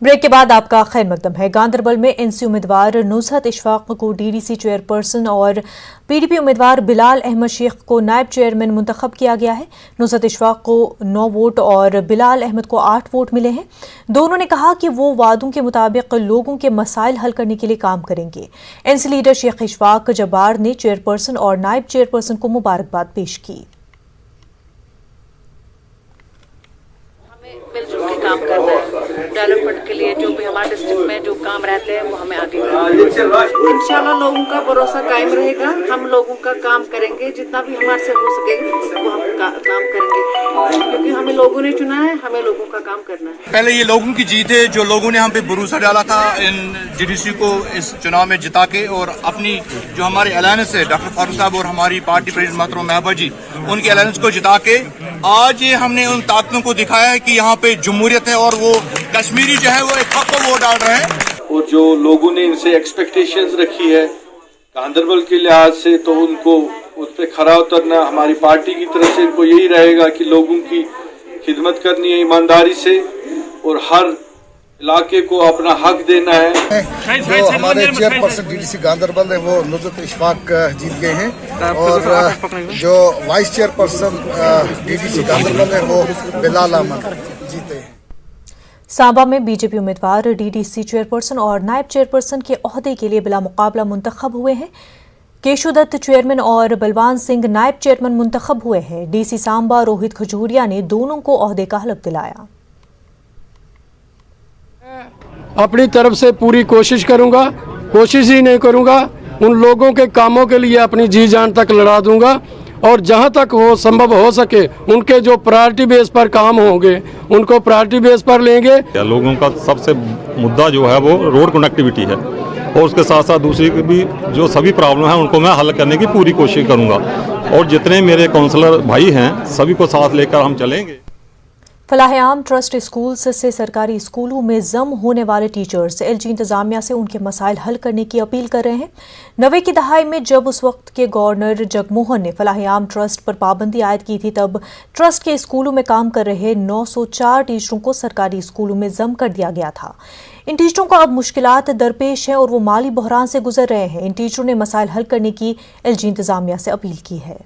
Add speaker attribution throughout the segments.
Speaker 1: Break के बाद आपका खैर मकदम है। गांधरबल में एनसी उम्मीदवार नुज़हत इशफाक को डीडीसी चेयरपर्सन और पीडीपी उम्मीदवार बिलाल अहमद शेख को नायब चेयरमैन मुंतखब किया गया है। नुज़हत इशफाक को 9 वोट और बिलाल अहमद को 8 वोट मिले हैं। दोनों ने कहा कि वो वादों के मुताबिक लोगों के मसाइल हल करने के लिए काम करेंगे। एनसी लीडर शेख इशफाक जब्बार ने चेयरपर्सन और नायब चेयरपर्सन को मुबारकबाद पेश की।
Speaker 2: मिलजुल के काम कर रहे हैं डेवलपमेंट के लिए, जो भी हमारे डिस्ट्रिक्ट में जो काम रहते हैं वो हमें आगे इंशाल्लाह लोगों का भरोसा कायम रहेगा। हम लोगों का काम करेंगे, जितना भी हमारे से हो सकेगा वो हम काम करेंगे, क्योंकि हमें लोगों ने चुना है, हमें लोगों का काम करना है।
Speaker 3: पहले ये लोगों की जीत है, जो लोगों ने हम पे भरोसा डाला था इन डीडीसी को इस चुनाव में जिता के, और अपनी जो हमारे अलायंस है डॉक्टर फारूक साहब और हमारी पार्टी प्रेसिडेंट मोहतरमा महबूबा जी, उनके अलायंस को जिता के आज ये हमने उन ताकतों को दिखाया है कि यहाँ पे जमहूरियत है और वो कश्मीरी जो है वो एक हक को वोट डाल रहे हैं।
Speaker 4: और जो लोगों ने इनसे एक्सपेक्टेशंस रखी है गांधरबल के लिहाज से, तो उनको उस पर खरा उतरना हमारी पार्टी की तरफ से इनको यही रहेगा कि लोगों की खिदमत करनी है ईमानदारी से और हर इलाके को अपना हक देना है।
Speaker 5: जो हमारे चेयरपर्सन डीडीसी गांधरबल है वो नुज़हत इशफाक जीत गए हैं, और जो वाइस चेयरपर्सन डीडीसी गांधरबल है वो बिलाल अहमद जीते हैं।
Speaker 1: सांबा में बीजेपी उम्मीदवार डीडीसी चेयरपर्सन और नायब चेयरपर्सन के ओहदे के लिए बिला मुकाबला मुंतखब हुए हैं। केशु दत्त चेयरमैन और बलवान सिंह नायब चेयरमैन मुंतखब हुए हैं। डीसी सांबा रोहित खजूरिया ने दोनों को ओहदे का हलफ दिलाया।
Speaker 6: अपनी तरफ से पूरी कोशिश करूंगा, कोशिश ही नहीं करूंगा, उन लोगों के कामों के लिए अपनी जी जान तक लड़ा दूंगा, और जहां तक हो संभव हो सके उनके जो प्रायोरिटी बेस पर काम होंगे उनको प्रायोरिटी बेस पर लेंगे।
Speaker 7: लोगों का सबसे मुद्दा जो है वो रोड कनेक्टिविटी है, और उसके साथ साथ दूसरी भी जो सभी प्रॉब्लम है उनको मैं हल करने की पूरी कोशिश करूंगा, और जितने मेरे काउंसलर भाई हैं सभी को साथ लेकर हम चलेंगे।
Speaker 1: फलाह-ए-आम ट्रस्ट स्कूल्स से सरकारी स्कूलों में जम होने वाले टीचर्स एलजी इंतजामिया से उनके मसाइल हल करने की अपील कर रहे हैं। 90 की दहाई में जब उस वक्त के गवर्नर जगमोहन ने फलाह-ए-आम ट्रस्ट पर पाबंदी आयद की थी, तब ट्रस्ट के स्कूलों में काम कर रहे 904 टीचरों को सरकारी स्कूलों में जम कर दिया गया था। इन टीचरों को अब मुश्किलात दरपेश हैं और वो माली बहरान से गुजर रहे हैं। इन टीचरों ने मसाइल हल करने की एलजी इंतजामिया से अपील की है।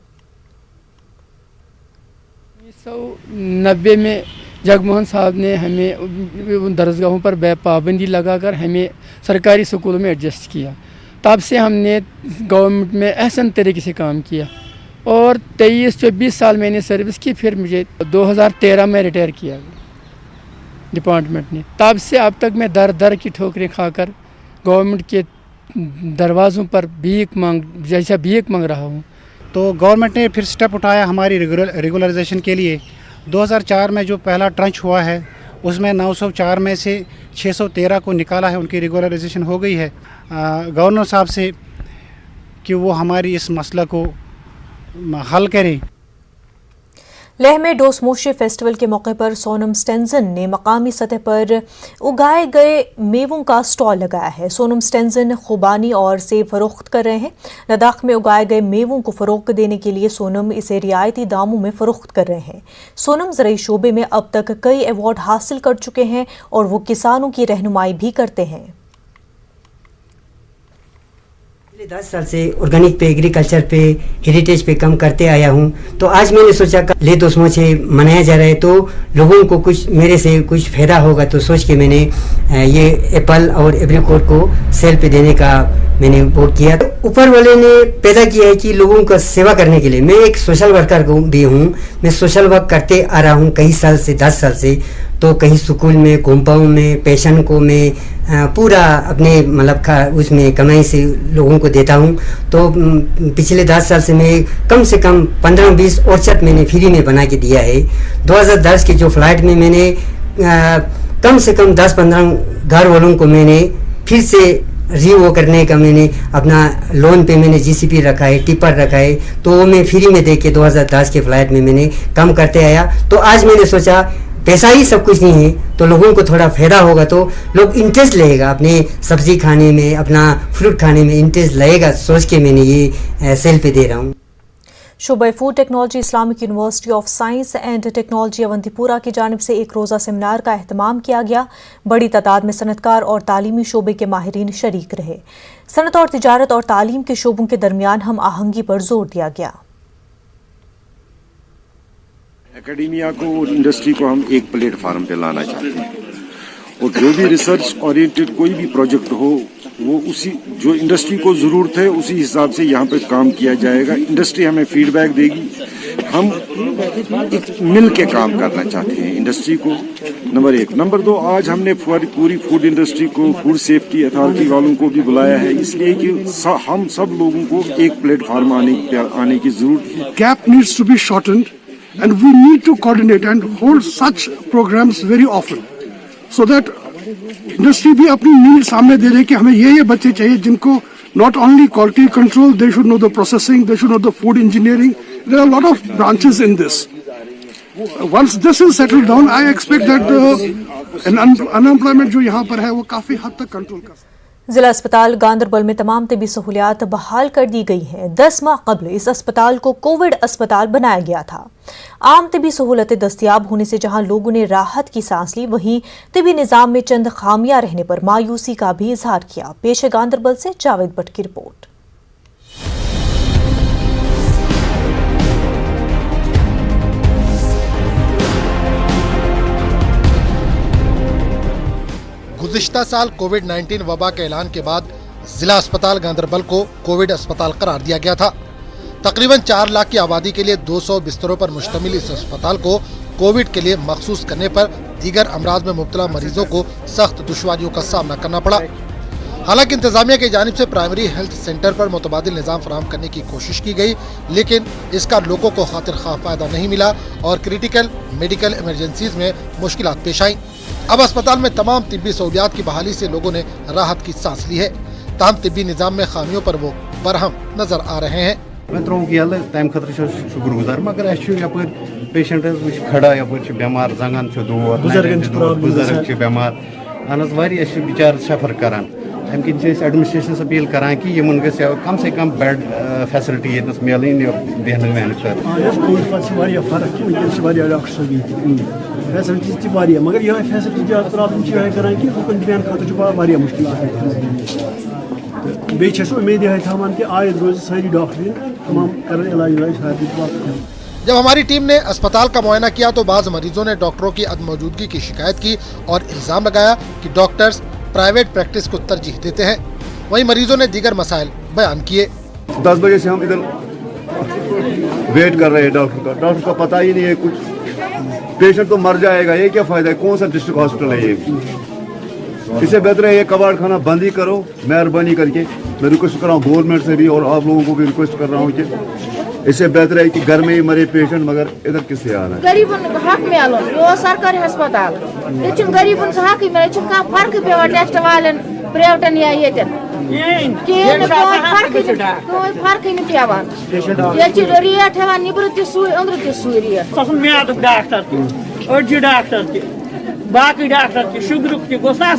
Speaker 8: 1990 में जगमोहन साहब ने हमें उन दरसगाहों पर पाबंदी लगाकर हमें सरकारी स्कूलों में एडजस्ट किया। तब से हमने गवर्नमेंट में अहसन तरीके से काम किया, और 23-24 साल मैंने सर्विस की। फिर मुझे 2013 में रिटायर किया डिपार्टमेंट ने। तब से अब तक मैं दर दर की ठोकरें खाकर गवर्नमेंट के दरवाज़ों पर भीख मांग रहा हूँ।
Speaker 9: तो गवर्नमेंट ने फिर स्टेप उठाया हमारी रेगुलराइजेशन के लिए। 2004 में जो पहला ट्रंच हुआ है उसमें 904 में से 613 को निकाला है, उनकी रेगुलराइजेशन हो गई है। गवर्नर साहब से कि वो हमारी इस मसला को हल करें।
Speaker 1: लेह में डोसमोशे फेस्टिवल के मौके पर सोनम स्टेंजन ने मकामी सतह पर उगाए गए मेवों का स्टॉल लगाया है। सोनम स्टेंजन खुबानी और सेब फरोख्त कर रहे हैं। लद्दाख में उगाए गए मेवों को फरोख्त देने के लिए सोनम इसे रियायती दामों में फरोख्त कर रहे हैं। सोनम ज़राई शोबे में अब तक कई अवार्ड हासिल कर चुके हैं और वो किसानों की रहनुमाई भी करते हैं।
Speaker 10: 10 साल से ऑर्गेनिक पे, एग्रीकल्चर पे, हेरिटेज पे काम करते आया हूँ। तो आज मैंने सोचा ले दोस्तों मनाया जा रहा है तो लोगों को कुछ मेरे से कुछ फायदा होगा, तो सोच के मैंने ये एप्पल और एप्रिकॉट को सेल पे देने का मैंने वो किया। तो ऊपर वाले ने पैदा किया है कि लोगों का सेवा करने के लिए। मैं एक सोशल वर्कर भी हूँ, मैं सोशल वर्क करते आ रहा हूँ कई साल से, 10 साल से। तो कहीं स्कूल में, कॉम्पाउंड में, पेशेंट को मैं पूरा अपने मतलब उसमें कमाई से लोगों को देता हूँ। तो पिछले 10 साल से मैं कम से कम 15-20 औरत मैंने फ्री में बना के दिया है। 2010 के जो फ्लाइट में मैंने कम से कम 10-15 घर वालों को मैंने फिर से वो करने का मैंने अपना लोन पे मैंने जीसीपी रखा है, टिपर रखा है, तो वो मैं फ्री में दे के 2010 के फ्लाइट में मैंने काम करते आया। तो आज मैंने सोचा पैसा ही सब कुछ नहीं है, तो लोगों को थोड़ा फायदा होगा तो लोग इंटरेस्ट लेगा अपने सब्जी खाने में, अपना फ्रूट खाने में इंटरेस्ट लगेगा, सोच के मैंने ये सेल पे दे रहा हूँ।
Speaker 1: शोबे food technology Islamic university of science and technology Awantipora की जानिब से एक रोज़ा सेमिनार का अहतमाम किया गया। बड़ी तादाद में सनतकार और तालीमी शोबे के माहिरीन शरीक रहे। सनत और तिजारत और तालीम के शोबों के दरमियान हम आहंगी पर जोर दिया गया।
Speaker 11: एकेडेमिया को और इंडस्ट्री को हम एक प्लेटफार्म पे लाना चाहते हैं और जो भी रिसर्च ओरिएंटेड कोई भी प्रोजेक्ट हो वो उसी जो इंडस्ट्री को ज़रूरत है उसी हिसाब से यहाँ पे काम किया जाएगा। इंडस्ट्री हमें फीडबैक देगी, हम एक मिल के काम करना चाहते हैं इंडस्ट्री को, नंबर एक। नंबर दो, आज हमने पूरी फूड इंडस्ट्री को फूड सेफ्टी अथॉरिटी वालों को भी बुलाया है, इसलिए कि हम सब लोगों को एक प्लेटफार्म आने की ज़रूरत है।
Speaker 12: Gap needs to be shortened and we need to coordinate and hold such programs very often so that industry भी अपनी नीड सामने दे दे कि हमें ये बच्चे चाहिए जिनको not only quality control, they should know the processing, they should know the food engineering, there are lot of branches in this. Once this is settled down, I expect that unemployment जो यहाँ पर है वो काफी हद तक control कर।
Speaker 1: जिला अस्पताल गांदरबल में तमाम तिबी सहूलियात बहाल कर दी गई हैं। 10 माह कबल इस अस्पताल को कोविड अस्पताल बनाया गया था। आम तिबी सहूलतें दस्तियाब होने से जहां लोगों ने राहत की सांस ली, वहीं तिबी निज़ाम में चंद खामियां रहने पर मायूसी का भी इजहार किया। पेश है गांदरबल से जावेद भट्ट की रिपोर्ट।
Speaker 13: गुज़िश्ता साल कोविड-19 वबा के ऐलान के बाद जिला अस्पताल गांदरबल को कोविड अस्पताल करार दिया गया था। तकरीबन 4 लाख की आबादी के लिए 200 बिस्तरों पर मुश्तमिल इस अस्पताल को कोविड के लिए मखसूस करने पर दीगर अमराज में मुब्तला मरीजों को सख्त दुश्वारियों का सामना करना पड़ा। हालांकि इंतजामिया की जानिब से प्राइमरी हेल्थ सेंटर पर मुतबादिल निज़ाम फराहम करने की कोशिश की गई, लेकिन इसका लोगों को खातिर खा फायदा नहीं मिला और क्रिटिकल मेडिकल इमरजेंसीज में मुश्किलात पेश आई। अब अस्पताल में तमाम तिब्बी सहूलियात की बहाली से लोगों ने राहत की सांस ली है। ताहम तिब्बी निज़ाम में खामियों पर वो बरहम नजर आ रहे हैं।
Speaker 14: मैं तम खतर शुक्रगुजार मगर अपर पेशेंट खड़ा यपर बेमार जंगन बुजुर्ग बेमार अहन बिचार सफर करान अम किन एडमिनिस्ट्रेशन अपील करान कि कम से कम बेड फैसिलिटी ये मिलन बेहन वहन
Speaker 15: फैसिलिटीज मगर यह फैसिलिटी प्रॉब्लम करान कि हुकन दिवान खतर मुश्किल बे उम्मीद यह थवान कि आयद रोज सारी डॉक्टर तमाम कर इलाज।
Speaker 13: जब हमारी टीम ने अस्पताल का मुआयना किया तो बाज़ मरीजों ने डॉक्टरों की अदमौजूदगी की शिकायत की और इल्ज़ाम लगाया कि डॉक्टर्स प्राइवेट प्रैक्टिस को तरजीह देते हैं। वहीं मरीजों ने दीगर मसाइल बयान किए।
Speaker 14: 10 बजे से हम इधर वेट कर रहे हैं डॉक्टर का पता ही नहीं है कुछ। पेशेंट तो मर जाएगा, ये क्या फ़ायदा है? कौन सा डिस्ट्रिक्ट हॉस्पिटल है ये? इससे बेहतर है ये कबाड़ खाना बंद ही करो मेहरबानी करके। मैं रिक्वेस्ट कर रहा हूँ गवर्नमेंट से भी और आप लोगों को भी रिक्वेस्ट कर रहा हूँ कि इससे बेहतर है कि घर में ही मरे पेशेंट मगर इधर किससे आ रहा है?
Speaker 16: गरीबन हक मिलन यो सरकारी अस्पताल ये गरीबन हक मिले फर्क पे टेस्ट वालन प्राइवेटन या ये फर्क नहीं पेवान ये रेट हेवान निबर तुई अंदर तुई रेट
Speaker 17: म्यादुक डॉक्टर अड़जि डॉक्टर बाकी डॉक्टर शुगरुक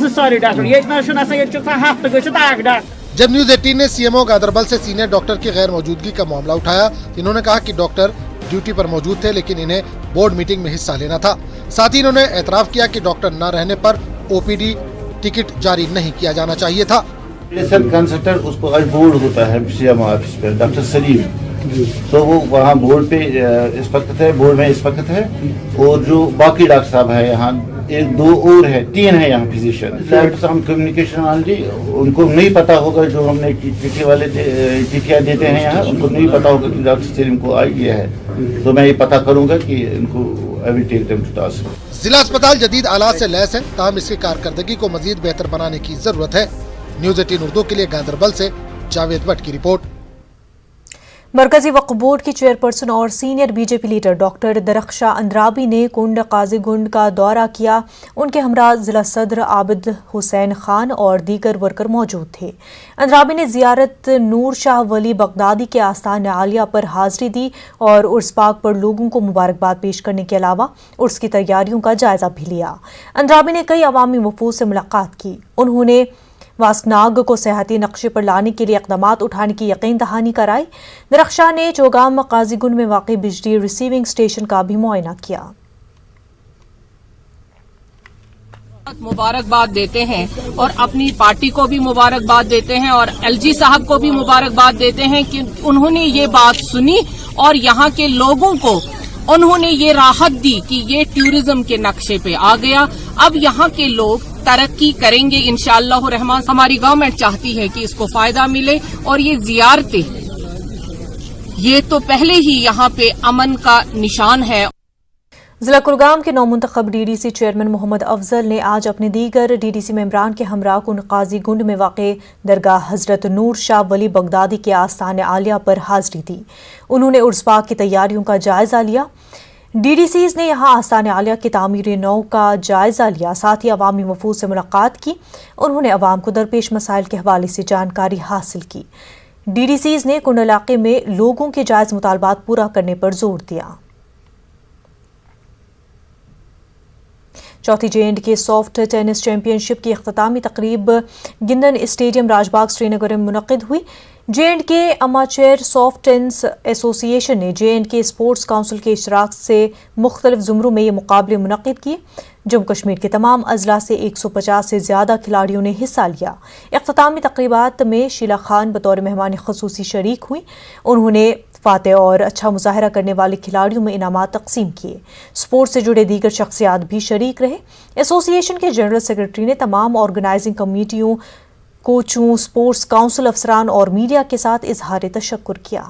Speaker 17: सारे डॉक्टर ये हफ्ते डॉक्टर।
Speaker 13: जब न्यूज़ 18 ने सीएमओ गांदरबल से सीनियर डॉक्टर की गैर मौजूदगी का मामला उठाया, इन्होंने कहा कि डॉक्टर ड्यूटी पर मौजूद थे लेकिन इन्हें बोर्ड मीटिंग में हिस्सा लेना था। साथ ही इन्होंने एतराफ़ किया कि डॉक्टर न रहने पर ओपीडी टिकट जारी नहीं किया जाना चाहिए था।
Speaker 18: कंसल्टेंट उसको आज बोर्ड होता है सीएमओ ऑफिस पे, डॉक्टर सलीम, तो वो वहाँ बोर्ड पे इस वक्त है, बोर्ड में इस वक्त है। और जो बाकी डॉक्टर साहब है यहाँ 1-2 और है, 3 है यहाँ फिजिशियन। हम कम्युनिकेशन ऑनली उनको नहीं पता होगा, जो हमने चिट्ठी वाले चिट्ठियाँ देते हैं यहाँ उनको नहीं पता होगा कि डॉक्टर सलीम को आई गया है। तो मैं ये पता करूँगा कि इनको अभी टेक देम टू टास्क।
Speaker 13: जिला अस्पताल जदीद आलात से लैस है, ताहम इसकी कारकर्दगी को मजीद बेहतर बनाने की जरूरत है। न्यूज़ 18 उर्दू के लिए गांदरबल से जावेद भट्ट की रिपोर्ट।
Speaker 1: मरकजी वक्फ बोर्ड की चेयरपर्सन और senior BJP leader doctor Darakhshan Andrabi ने कुंड काजीगुंड का दौरा किया। उनके हमरा जिला सदर आबिद हुसैन खान और दीगर वर्कर मौजूद थे। अंद्राबी ने जियारत नूर शाह वली बगदादी के आस्थान आलिया पर हाजिरी दी और उर्स पाक पर लोगों को मुबारकबाद पेश करने के अलावा उर्स की तैयारियों का जायजा भी लिया। अंद्राबी ने कई अवामी वफूद से मुलाकात की। उन्होंने वास्कनाग को सेहती नक्शे पर लाने के लिए इक़दामात उठाने की यकीन दहानी कराई। नरख्शा ने चौगाम काजीगुंड में वाक़ई बिजली रिसीविंग स्टेशन का भी मुआयना किया।
Speaker 19: मुबारकबाद देते हैं और अपनी पार्टी को भी मुबारकबाद देते हैं और एलजी साहब को भी मुबारकबाद देते हैं कि उन्होंने ये बात सुनी और यहाँ के लोगों को उन्होंने ये राहत दी कि ये टूरिज्म के नक्शे पे आ गया। अब यहाँ के लोग तरक्की करेंगे इंशाअल्लाह रहमान। हमारी गवर्नमेंट चाहती है कि इसको फायदा मिले और ये जियारतें ये तो पहले ही यहाँ पे अमन का निशान है।
Speaker 1: जिला कुलगाम के नौमुंतखब डीडीसी चेयरमैन मोहम्मद अफजल ने आज अपने दीगर डीडीसी मेंबरान के हमरा कुन काजी गुंड में वाक़े दरगाह हजरत नूर शाह वली बगदादी के आस्थान आलिया पर हाजिरी दी। उन्होंने उर्स पाक की तैयारियों का जायजा लिया। डीडीसीज ने यहां आस्थान आलिया की तामीर नौ का जायजा लिया, साथ ही अवामी वफूद से मुलाकात की। उन्होंने अवाम को दरपेश मसाइल के हवाले से जानकारी हासिल की। डीडीसीज ने कुंड इलाके में लोगों के जायज मुतालबात पूरा करने पर जोर दिया। चौथी J&K सॉफ्ट टेनिस चैंपियनशिप की इख्तितामी तकरीब गिंदन स्टेडियम राजबाग श्रीनगर में मुनक़िद हुई। J&K अमाचर सॉफ्ट टेनिस एसोसिएशन ने J&K स्पोर्ट्स काउंसिल के इशराक से मुख्तलिफ ज़ुमरों में ये मुकाबले मुनक़िद किए। जम्मू कश्मीर के तमाम अजला से 150 से ज़्यादा खिलाड़ियों ने हिस्सा लिया। इख्तितामी तकरीबात में शीला खान बतौर मेहमान ख़ुसूसी शरीक हुई। उन्होंने फातेह और अच्छा मुजाहरा करने वाले खिलाड़ियों में इनामात तकसीम किए। स्पोर्ट्स से जुड़े दीगर शख्सियात भी शरीक रहे। एसोसिएशन के जनरल सेक्रेटरी ने तमाम ऑर्गेनाइजिंग कमेटियों, कोचों, स्पोर्ट्स काउंसिल अफसरान और मीडिया के साथ इजहार तशक्कुर किया।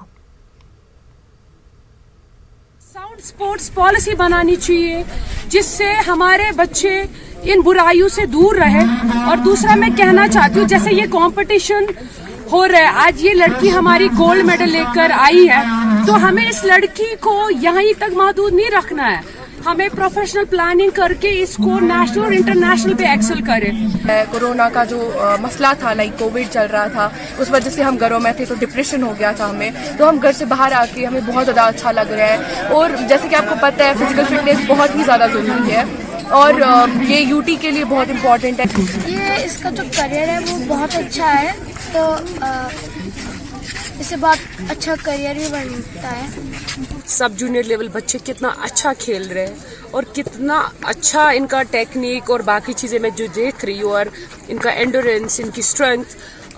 Speaker 20: साउंड स्पोर्ट्स पॉलिसी बनानी चाहिए जिससे हमारे बच्चे इन बुराइयों से दूर रहे। और दूसरा मैं कहना चाहती हूँ, जैसे ये कंपटीशन हो रहा है, आज ये लड़की हमारी गोल्ड मेडल लेकर आई है, तो हमें इस लड़की को यहीं तक महदूद नहीं रखना है। हमें प्रोफेशनल प्लानिंग करके इसको नेशनल और इंटरनेशनल पे एक्सेल करें।
Speaker 21: कोरोना का जो मसला था, लाइक कोविड चल रहा था, उस वजह से हम घरों में थे तो डिप्रेशन हो गया था हमें। तो हम घर से बाहर आके हमें बहुत ज़्यादा अच्छा लग रहा है। और जैसे कि आपको पता है फिजिकल फिटनेस बहुत ही ज़्यादा ज़रूरी है और ये यूटी के लिए बहुत इम्पोर्टेंट है।
Speaker 22: ये इसका जो करियर है वो बहुत अच्छा है, तो इससे बहुत अच्छा करियर भी बनता है।
Speaker 20: सब जूनियर लेवल बच्चे कितना अच्छा खेल रहे हैं और कितना अच्छा इनका टेक्निक और बाकी चीज़ें मैं जो देख रही हूँ और इनका एंडोरेंस, इनकी स्ट्रेंथ,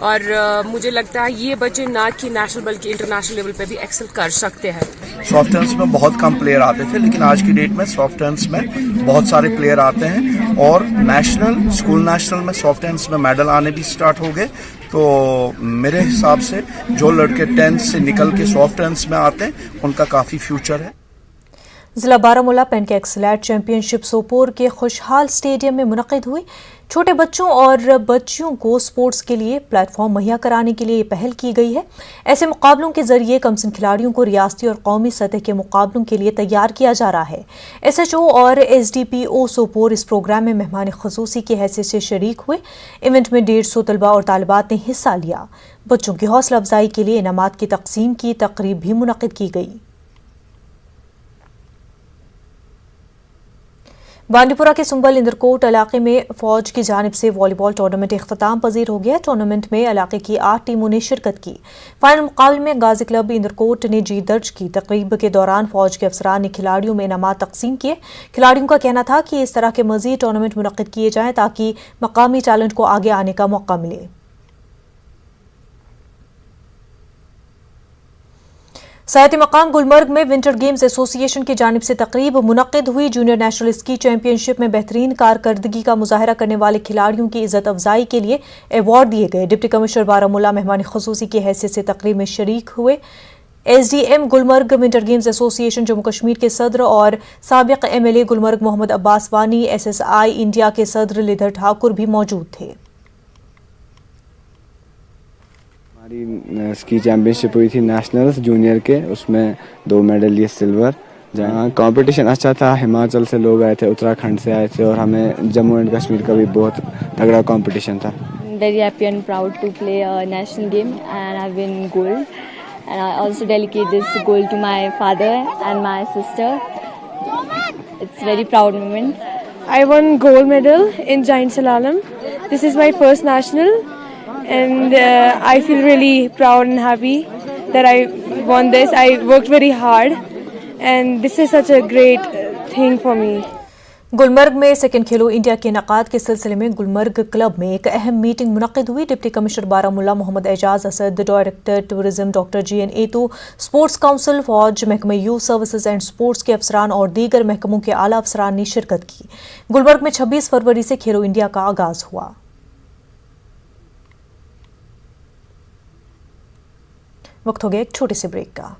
Speaker 20: और मुझे लगता है ये बच्चे ना कि नेशनल बल्कि इंटरनेशनल लेवल पे भी एक्सेल कर सकते हैं।
Speaker 23: सॉफ्ट टेनिस में बहुत कम प्लेयर आते थे, लेकिन आज की डेट में सॉफ्ट टेनिस में बहुत सारे प्लेयर आते हैं और नेशनल, स्कूल नेशनल में सॉफ्ट टेनिस में मेडल आने भी स्टार्ट हो गए। तो मेरे हिसाब से जो लड़के 10th से निकल के सॉफ्ट टेनिस में आते हैं उनका काफ़ी फ्यूचर है।
Speaker 1: जिला Baramulla pancake slate championship Sopore के खुशहाल स्टेडियम में मुनक़िद हुई। छोटे बच्चों और बच्चियों को स्पोर्ट्स के लिए प्लेटफॉर्म मुहैया कराने के लिए ये पहल की गई है। ऐसे मुकाबलों के जरिए कमसिन खिलाड़ियों को रियासती और कौमी सतह के मुकाबलों के लिए तैयार किया जा रहा है। SHO और SDPO सोपोर इस प्रोग्राम में मेहमान ख़ुसूसी की हैसियत से शरीक हुए। इवेंट में 150 तलबा और तालिबात ने हिस्सा लिया। बच्चों की हौसला अफजाई के लिए इनामात की तकसीम की तकरीब भी मुनक़िद की गई। बांडीपुरा के सुंबल इंदरकोट इलाके में फौज की जानिब से वॉलीबॉल टूर्नामेंट इख्तिताम पजीर हो गया। टूर्नामेंट में इलाके की 8 टीमों ने शिरकत की। फाइनल मुकाबले में गाजी क्लब इंदरकोट ने जीत दर्ज की। तकरीब के दौरान फौज के अफसरान ने खिलाड़ियों में इनामात तकसीम किए। खिलाड़ियों का कहना था कि इस तरह के मजीद टूर्नामेंट मुनक़िद किए जाएं ताकि मकामी टैलेंट को आगे आने का मौका मिले। सायत मकाम गुलमर्ग में विंटर गेम्स एसोसिएशन की जानिब से तकरीब मुनक़िद हुई। जूनियर नेशनल स्की चैंपियनशिप में बेहतरीन कारकर्दगी का मुजाहरा करने वाले खिलाड़ियों की इज्जत अफजाई के लिए अवार्ड दिए गए। डिप्टी कमिश्नर बारामूला मेहमान ख़ुसूसी की हैसियत से तकरीब में शरीक हुए। SDM Gulmarg winter games association Jammu Kashmir के सदर और साबिक़ MLA गुलमर्ग मोहम्मद अब्बास वानी, SSI इंडिया के सदर लिधर ठाकुर भी मौजूद थे।
Speaker 24: हमारी स्की चैम्पियनशिप हुई थी नेशनल्स जूनियर के, उसमें 2 मेडल लिए सिल्वर। जहाँ कंपटीशन अच्छा था, हिमाचल से लोग आए थे, उत्तराखंड से आए थे और हमें जम्मू एंड कश्मीर का भी बहुत तगड़ा कंपटीशन था।
Speaker 25: Very happy and proud to play a national game and I've won gold. And I also dedicate this gold to my father and my sister. It's a very proud moment.
Speaker 26: I won gold medal in giant slalom. This is my first national
Speaker 2: and I feel really proud and happy that I won this. I worked very hard and this is such a great thing for me.
Speaker 1: Gulmarg में second खेलो India के इनेकाद के सिलसिले में Gulmarg club में एक अहम meeting मुनक्किद हुई। Deputy commissioner Baramulla Mohammad Ejaz Asad, director tourism doctor GN Itoo, sports council, फौज, महकमे यूथ सर्विसेज एंड स्पोर्ट्स के अफसरान और दीगर महकमों के आला अफसरान ने शिरकत की। गुलमर्ग में 26 फरवरी से खेलो इंडिया का आगाज हुआ। वक्त हो गया एक छोटे से ब्रेक का।